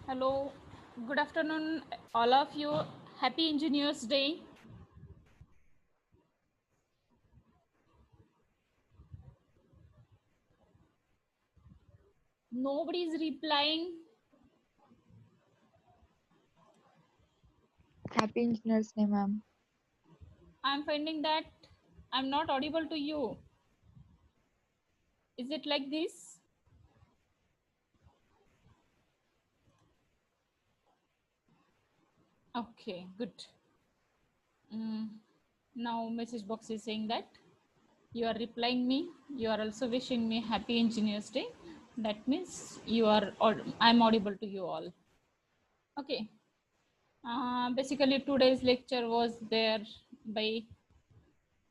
Hello, good afternoon, all of you. Happy Engineers Day. Nobody is replying. Happy Engineers Day, ma'am. I'm finding that I'm not audible to you. Is it like this? Okay, good. Mm, Now message box is saying that you are replying me. You are also wishing me Happy Engineers Day. That means I'm audible to you all. Okay. Basically, today's lecture was there by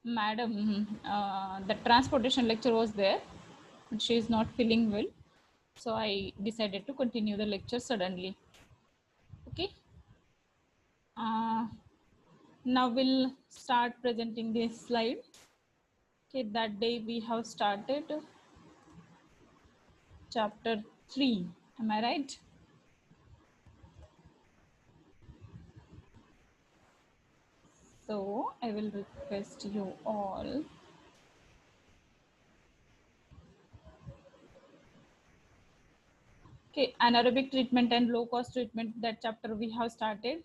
Madam. The transportation lecture was there, but she is not feeling well. So I decided to continue the lecture suddenly. Okay. Uh, Now we'll start presenting this slide. Okay, that day we have started chapter 3. Am I right? So I will request you all. Okay, anaerobic treatment and low cost treatment, that chapter we have started.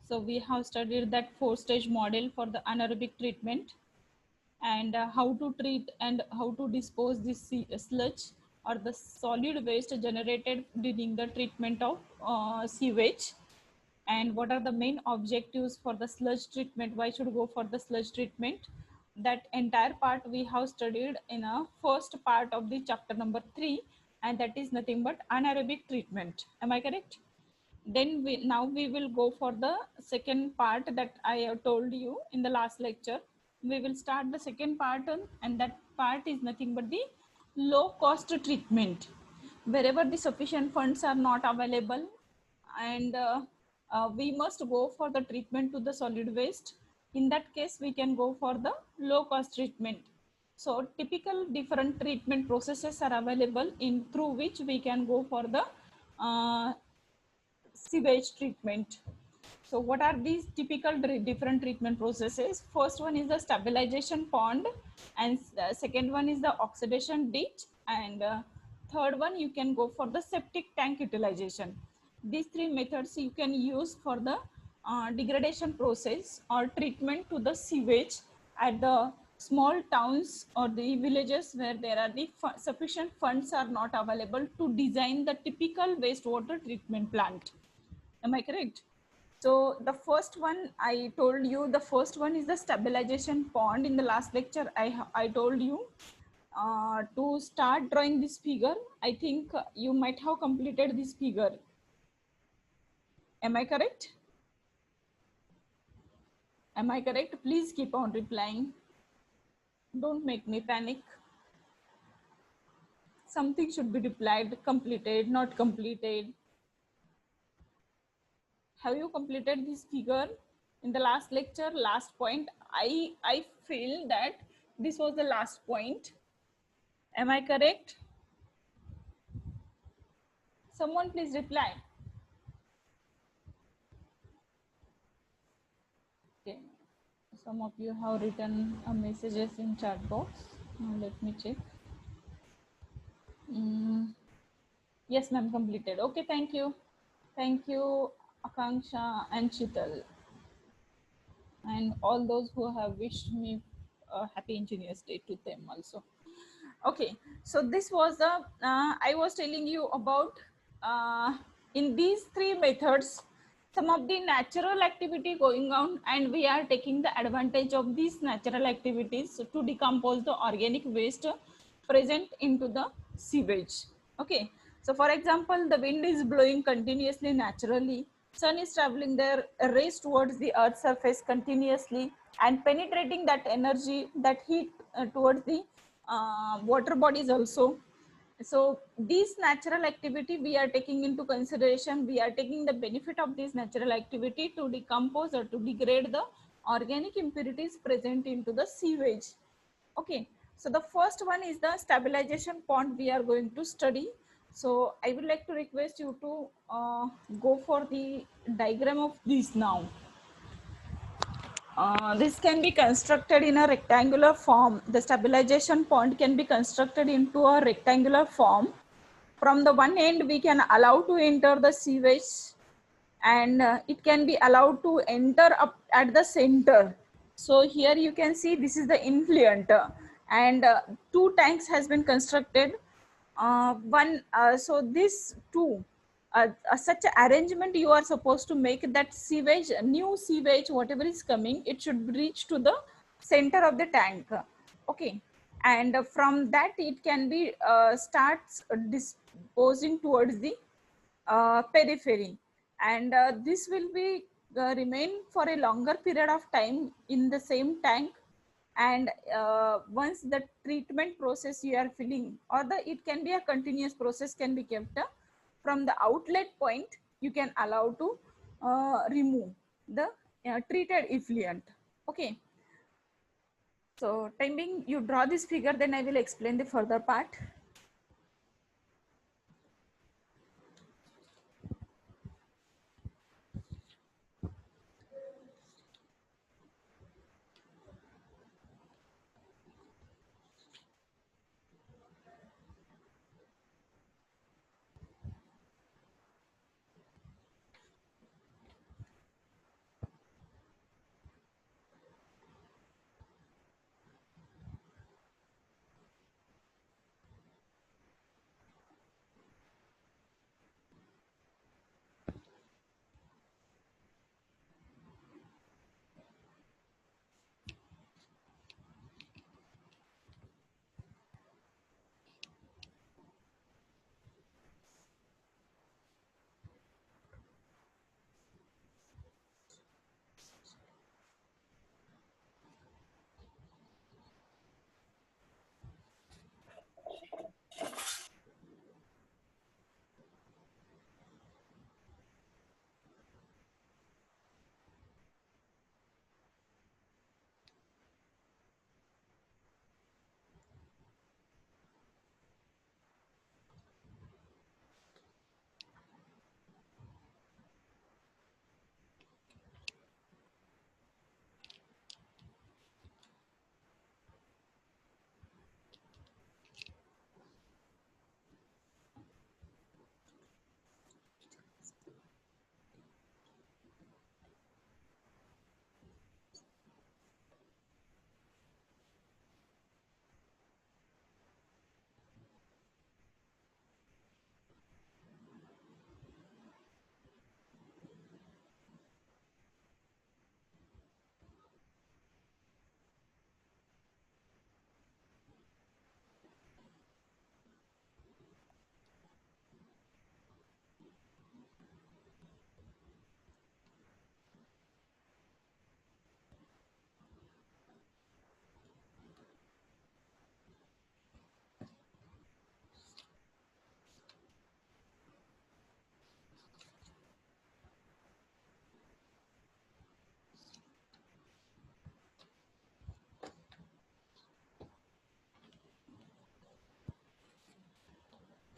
So we have studied that 4-stage model for the anaerobic treatment and how to treat and how to dispose this sludge or the solid waste generated during the treatment of sewage, and what are the main objectives for the sludge treatment, why should go for the sludge treatment. That entire part we have studied in a first part of the chapter number 3, and that is nothing but anaerobic treatment. Am I correct? Then now we will go for the second part that I have told you in the last lecture. We will start the second part and that part is nothing but the low cost treatment. Wherever the sufficient funds are not available, and we must go for the treatment to the solid waste. In that case we can go for the low cost treatment. So typical different treatment processes are available in through which we can go for the uh, sewage treatment. So what are these typical different treatment processes? First one is the stabilization pond, and second one is the oxidation ditch, and third one you can go for the septic tank utilization. These three methods you can use for the degradation process or treatment to the sewage at the small towns or the villages where there are the sufficient funds are not available to design the typical wastewater treatment plant. Am I correct? So the first one I told you, the first one is the stabilization pond. In the last lecture, I told you to start drawing this figure. I think you might have completed this figure. Am I correct? Am I correct? Please keep on replying. Don't make me panic. Something should be replied, completed, not completed. Have you completed this figure? In the last lecture, last point, I feel that this was the last point. Am I correct? Someone please reply. Okay. Some of you have written messages in chat box. Now let me check. Mm, yes, ma'am, completed. Okay, thank you. Thank you, Akanksha and Chital, and all those who have wished me a happy Engineers Day to them also. Okay, so this was the I was telling you about in these three methods some of the natural activity going on, and we are taking the advantage of these natural activities to decompose the organic waste present into the sewage. Okay, so for example, the wind is blowing continuously naturally, sun is traveling their rays towards the earth's surface continuously and penetrating that energy, that heat towards the water bodies also. So these natural activity we are taking into consideration, we are taking the benefit of this natural activity to decompose or to degrade the organic impurities present into the sewage. Okay, so the first one is the stabilization pond we are going to study. So I would like to request you to go for the diagram of this now. This can be constructed in a rectangular form. The stabilization point can be constructed into a rectangular form. From the one end, we can allow to enter the sewage, and it can be allowed to enter up at the center. So here you can see this is the influent, and two tanks has been constructed. So this two, such arrangement you are supposed to make that sewage, new sewage, whatever is coming, it should reach to the center of the tank. Okay, and from that it can be starts disposing towards the periphery, and this will be remain for a longer period of time in the same tank. And once the treatment process you are filling, or the it can be a continuous process, can be kept from the outlet point, you can allow to remove the treated effluent. Okay, so time being you draw this figure, then I will explain the further part.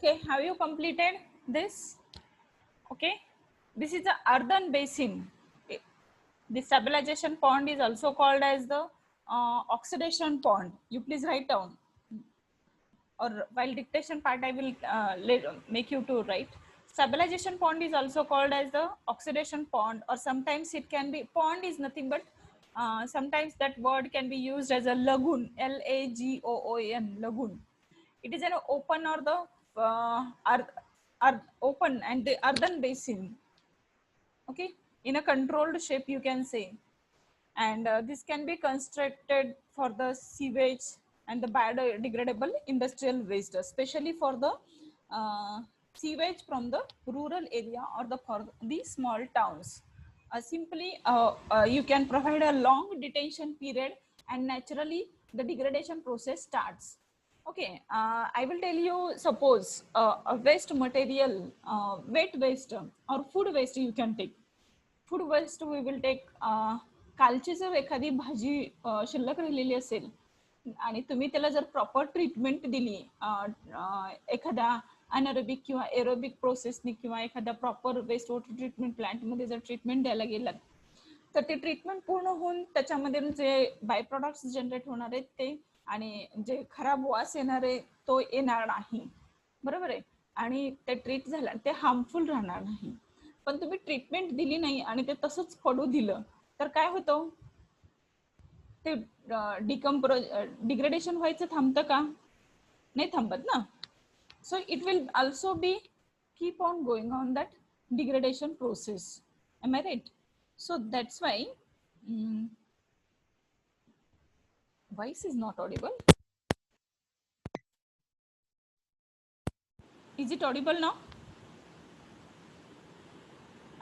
Okay, have you completed this? Okay, this is the earthen basin. Okay. The stabilization pond is also called as the oxidation pond. You please write down, or while dictation part I will make you to write. Stabilization pond is also called as the oxidation pond, or sometimes it can be, pond is nothing but sometimes that word can be used as a lagoon, Lagoon, lagoon. It is an open or the open and the earthen basin. Okay, in a controlled shape you can say. And this can be constructed for the sewage and the biodegradable industrial waste, especially for the sewage from the rural area or the for the small towns. Simply you can provide a long detention period, and naturally the degradation process starts. Okay, I will tell you, suppose a waste material, wet waste or food waste you can take. Food waste we will take. कालची जर एखादी भाजी शिल्लक राहिलेली असेल आणि तुम्ही त्याला जर प्रॉपर ट्रीटमेंट दिली, एखाद्या अनारोबिक किंवा एरोबिक प्रोसेसने किंवा एखाद्या प्रॉपर वेस्ट वॉटर ट्रीटमेंट प्लांटमध्ये जर ट्रीटमेंट द्यायला गेलात तर ते ट्रीटमेंट पूर्ण होऊन त्याच्यामध्ये जे बाय प्रोडक्ट्स जनरेट होणार आहेत ते आणि जे खराब वास येणार आहे तो येणार नाही, बरोबर आहे. आणि ते ट्रीट झालं ते हार्मफुल राहणार नाही. पण तुम्ही ट्रीटमेंट दिली नाही आणि ते तसंच पडू दिलं तर काय होतं, ते डिग्रेडेशन व्हायचं थांबतं का? नाही थांबत ना. So it will also be keep on going on that degradation process. Am I right? So that's why voice is not audible. Is it audible now?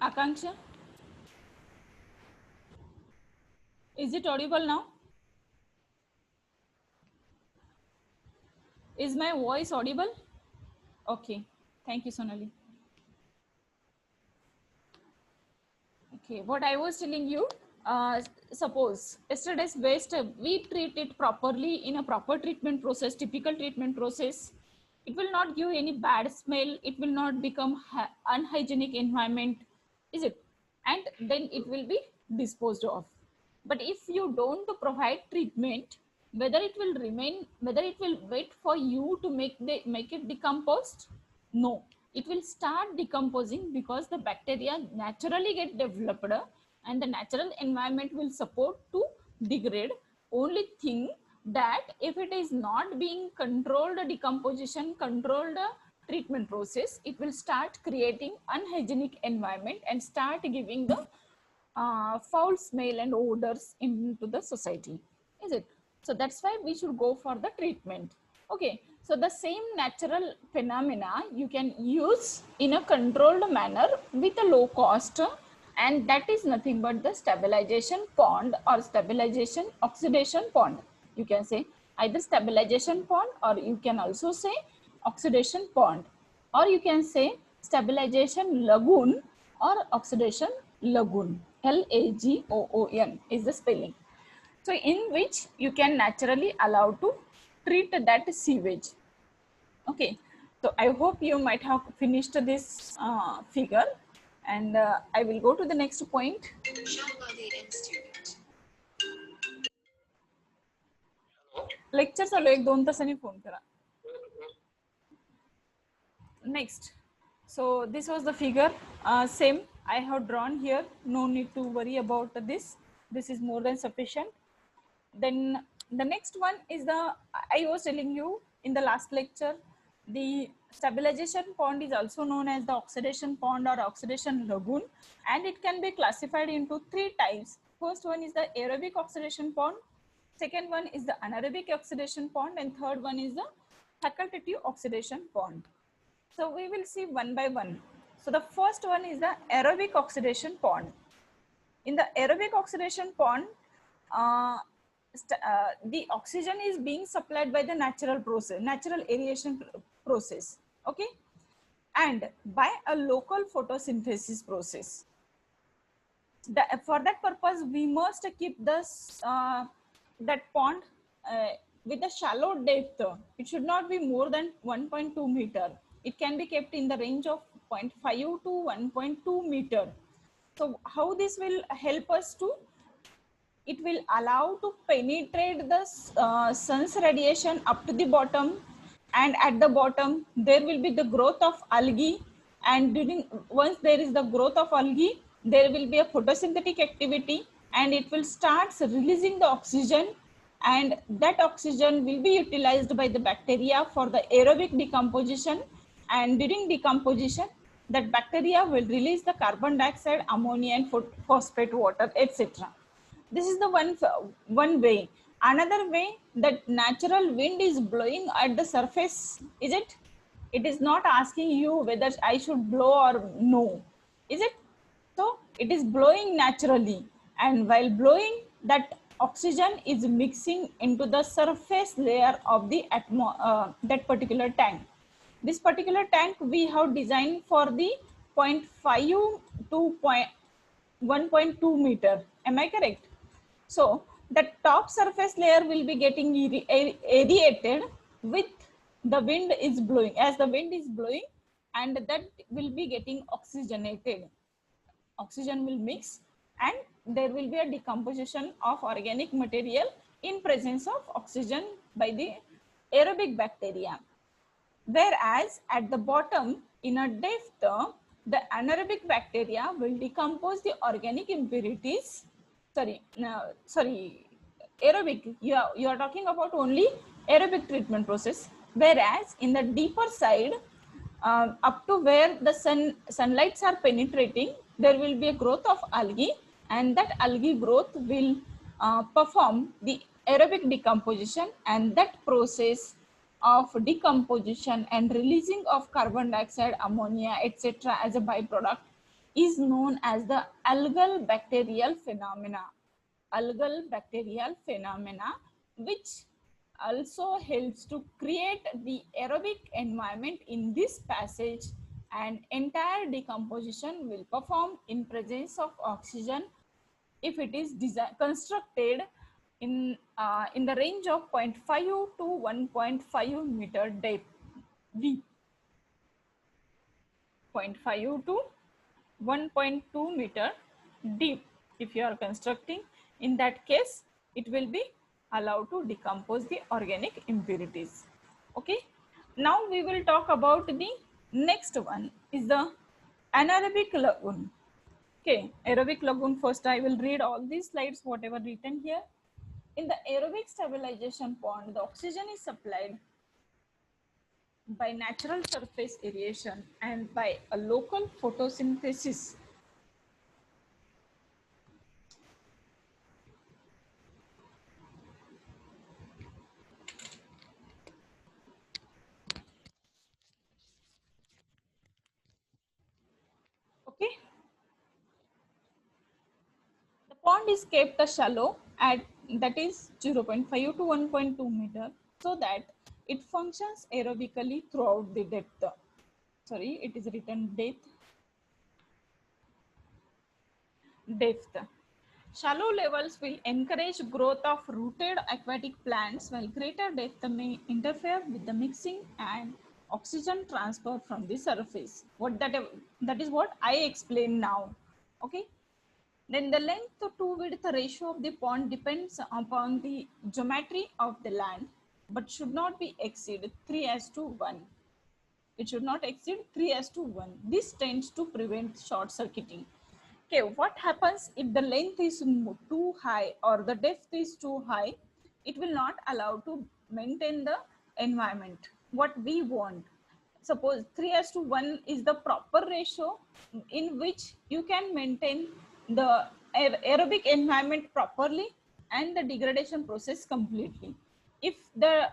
Akanksha? Is it audible now? Is my voice audible? Okay. Thank you, Sonali. Okay, what I was telling you, suppose yesterday's waste, we treat it properly in a proper treatment process, typical treatment process. It will not give any bad smell. It will not become unhygienic environment, is it? And then it will be disposed of. But if you don't provide treatment, whether it will remain, whether it will wait for you to make it decomposed, no, it will start decomposing because the bacteria naturally get developed and the natural environment will support to degrade. Only thing that if it is not being controlled decomposition, controlled treatment process, it will start creating unhygienic environment and start giving the foul smell and odors into the society, is it? So that's why we should go for the treatment. Okay, so the same natural phenomena you can use in a controlled manner with a low cost, and that is nothing but the stabilization pond or stabilization oxidation pond. You can say either stabilization pond or you can also say oxidation pond, or you can say stabilization lagoon or oxidation lagoon. Lagoon is the spelling. So in which you can naturally allow to treat that sewage. Okay, so I hope you might have finished this figure, and I will go to the next point. Lecture चालू एक 2 तासांनी phone करा. Next, so this was the figure, same I have drawn here, no need to worry about this, this is more than sufficient. Then the next one is the, I was telling you in the last lecture, the stabilization pond is also known as the oxidation pond or oxidation lagoon, and it can be classified into 3 types. First one is the aerobic oxidation pond, second one is the anaerobic oxidation pond, and third one is the facultative oxidation pond. So we will see one by one. So the first one is the aerobic oxidation pond. In the aerobic oxidation pond, the oxygen is being supplied by the natural process, natural aeration process, okay, and by a local photosynthesis process. For that purpose, we must keep this that pond with a shallow depth. It should not be more than 1.2 meter. It can be kept in the range of 0.5 to 1.2 meter. So how this will help us to, it will allow to penetrate the sun's radiation up to the bottom, and at the bottom there will be the growth of algae, and once there is the growth of algae, there will be a photosynthetic activity and it will start releasing the oxygen, and that oxygen will be utilized by the bacteria for the aerobic decomposition, and during decomposition that bacteria will release the carbon dioxide, ammonia and phosphate water, etc. This is the one way. Another way, that natural wind is blowing at the surface, is it? It is not asking you whether I should blow or no, is it? So it is blowing naturally, and while blowing, that oxygen is mixing into the surface layer of the that particular tank. This particular tank we have designed for the 0.5 to 1.2 meter. Am I correct? So the top surface layer will be getting aerated with the wind is blowing, as the wind is blowing, and that will be getting oxygenated. Oxygen will mix and there will be a decomposition of organic material in presence of oxygen by the aerobic bacteria. Whereas at the bottom in a depth, the anaerobic bacteria will decompose the organic impurities. Sorry, aerobic. You are talking about only aerobic treatment process. Whereas in the deeper side, up to where the sunlights are penetrating, there will be a growth of algae, and that algae growth will perform the aerobic decomposition, and that process of decomposition and releasing of carbon dioxide, ammonia, etc. as a byproduct is known as the algal bacterial phenomena. Algal bacterial phenomena, which also helps to create the aerobic environment in this passage, and entire decomposition will perform in presence of oxygen if it is constructed in the range of 0.5 to 1.5 meter deep. 0.5 to 1.2 meter deep. If you are constructing, in that case, it will be allowed to decompose the organic impurities. Okay. Now we will talk about the next one is the anaerobic lagoon. Okay, aerobic lagoon. First, I will read all these slides, whatever written here. In the aerobic stabilization pond, the oxygen is supplied by natural surface aeration and by a local photosynthesis. Okay, the pond is kept shallow at that is 0.5 to 1.2 meter, so that it functions aerobically throughout the depth. Sorry, it is written depth. Shallow levels will encourage growth of rooted aquatic plants, while greater depth may interfere with the mixing and oxygen transfer from the surface. That is what I explained now. Okay. Then the length to width ratio of the pond depends upon the geometry of the land, but should not be exceed 3:1. It should not exceed 3:1. This tends to prevent short circuiting. Okay, what happens if the length is too high or the depth is too high? It will not allow to maintain the environment what we want. Suppose 3:1 is the proper ratio in which you can maintain the aerobic environment properly and the degradation process completely. If the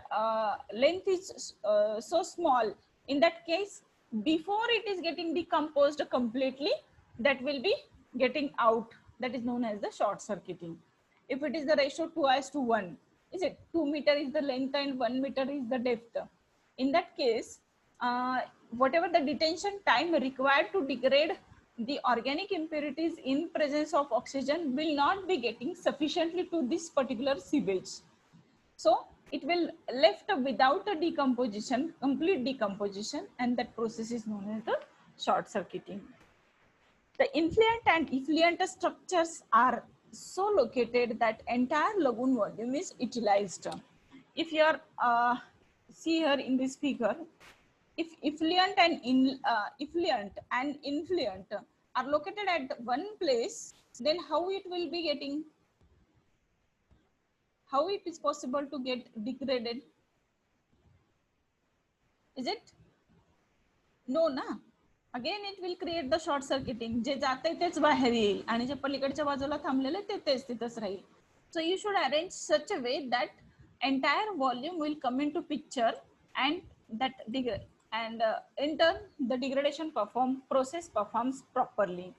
length is so small, in that case, before it is getting decomposed completely, that will be getting out. That is known as the short circuiting. If it is the ratio 2:1, is it 2 meter is the length and 1 meter is the depth? In that case, whatever the detention time required to degrade the organic impurities in presence of oxygen will not be getting sufficiently to this particular sewage. So it will left without a decomposition, complete decomposition, and that process is known as the short circuiting. The influent and effluent structures are so located that entire lagoon volume is utilized. If you are see here in this figure, if effluent and influent are located at one place, then how it will be getting, how it is possible to get degraded? Is it? No ना. Again it will create the short circuiting. जे जाते तेच बाहेर येईल आणि जे पलीकडच्या बाजूला थांबलेले ते तेच तिथंच राहील. So you should arrange such a way that entire volume will come into picture, and that in turn the degradation process performs properly.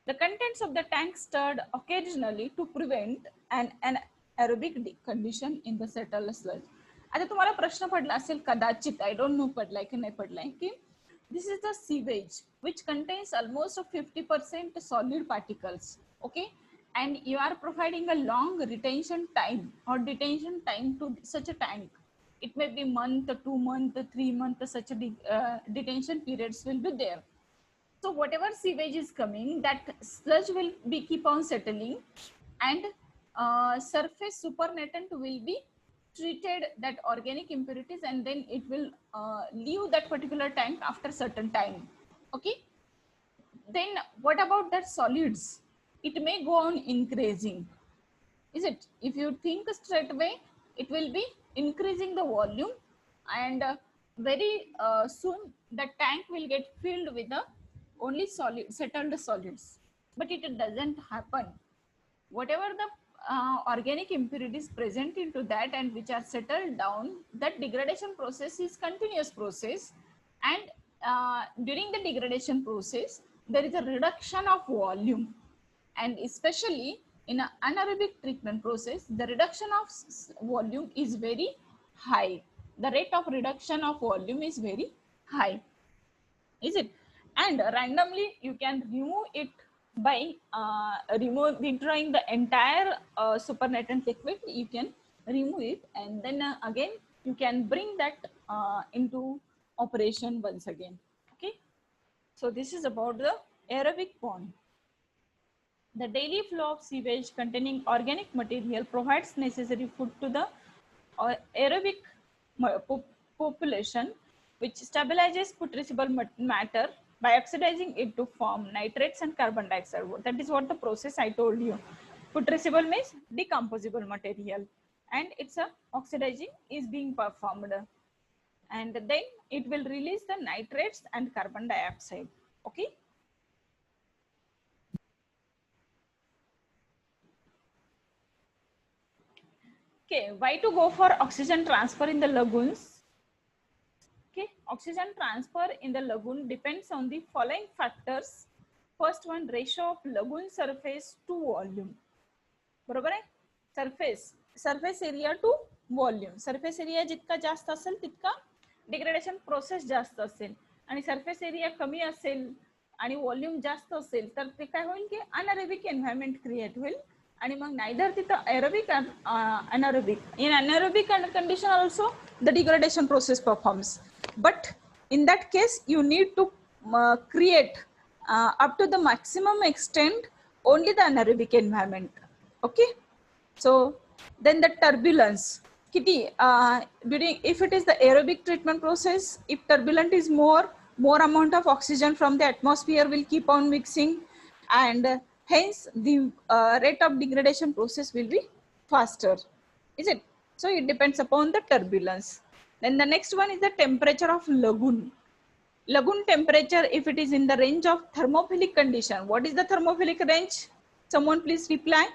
The contents of the tank stirred occasionally to prevent an aerobic condition in the settled sludge. आता तुम्हाला प्रश्न पडला असेल कदाचित, I don't know पडलाय की नाही पडलाय, की this is the sewage which contains almost 50% solid particles. Okay, and you are providing a long retention time or detention time to such a tank. It may be month, 2 month, 3 month, such a detention periods will be there. So whatever sewage is coming, that sludge will be keep on settling, and surface supernatant will be treated that organic impurities, and then it will leave that particular tank after certain time. Okay. Then what about that solids? It may go on increasing. Is it? If you think straight away, it will be increasing the volume, and very soon the tank will get filled with the only solid settled solids. But it doesn't happen. Whatever the organic impurities present into that and which are settled down, that degradation process is continuous process, and during the degradation process there is a reduction of volume, and especially in an anaerobic treatment process the reduction of volume is very high. The rate of reduction of volume is very high. Is it? And randomly you can remove it by withdrawing the entire supernatant liquid. You can remove it, and then again you can bring that into operation once again. Okay. So this is about the aerobic pond. The daily flow of sewage containing organic material provides necessary food to the aerobic population, which stabilizes putrescible matter by oxidizing it to form nitrates and carbon dioxide. That is what the process I told you. Putrescible means decomposable material, and it's a oxidizing is being performed, and then it will release the nitrates and carbon dioxide. Okay. Okay, why to go for oxygen transfer in the lagoons? Okay, oxygen transfer in the lagoon depends on the following factors. First one, ratio of lagoon surface to volume. बरोबर आहे? surface area to volume. Surface area जितका जास्त असेल तितका degradation process जास्त असेल, आणि surface area कमी असेल आणि वॉल्यूम जास्त असेल तर ते काय होईल की अनएरोबिक एन्व्हायरमेंट क्रिएट होईल, आणि मग नायदर तिथं aerobic anaerobic. In anaerobic condition also the degradation process performs, but in that case you need to create up to the maximum extent only the anaerobic environment. Okay. So then the turbulence kiti during, if it is the aerobic treatment process, if turbulent is more amount of oxygen from the atmosphere will keep on mixing, and hence the rate of degradation process will be faster. Is it? So it depends upon the turbulence. Then the next one is the temperature of lagoon. Lagoon temperature, if it is in the range of thermophilic condition. What is the thermophilic range? Someone please reply.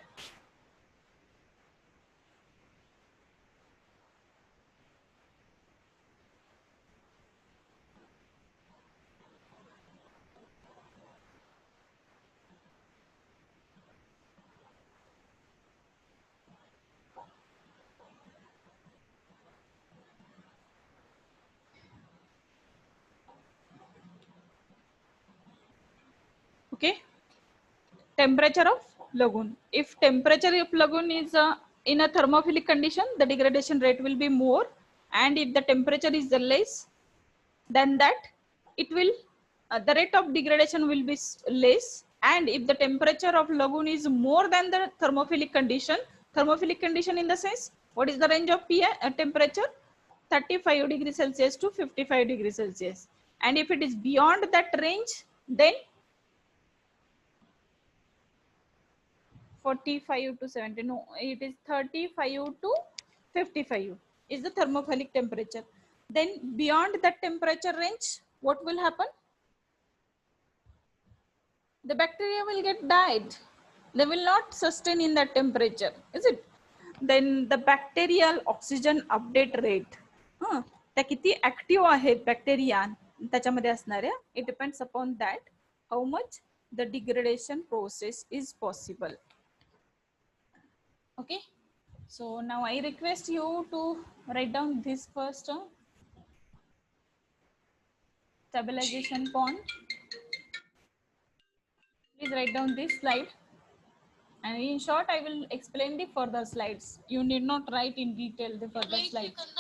Okay, temperature of lagoon. If temperature of lagoon is in a thermophilic condition, the degradation rate will be more, and if the temperature is less than that, it will the rate of degradation will be less. And if the temperature of lagoon is more than the thermophilic condition in the sense, what is the range of temperature? 35 degrees Celsius to 55 degrees Celsius. And if it is beyond that range, then 45 to 70, no, it is 35 to 55 is the thermophilic temperature. Then beyond that temperature range, what will happen? The bacteria will get died. They will not sustain in that temperature. Is it? Then the bacterial oxygen update rate, त्या किती active आहेत bacteria त्याच्यामध्ये असणाऱ्या, it depends upon that how much the degradation process is possible. Okay, so now I request you to write down this first stabilization pond. Please write down this slide, and in short I will explain the further slides. You need not write in detail the further slides.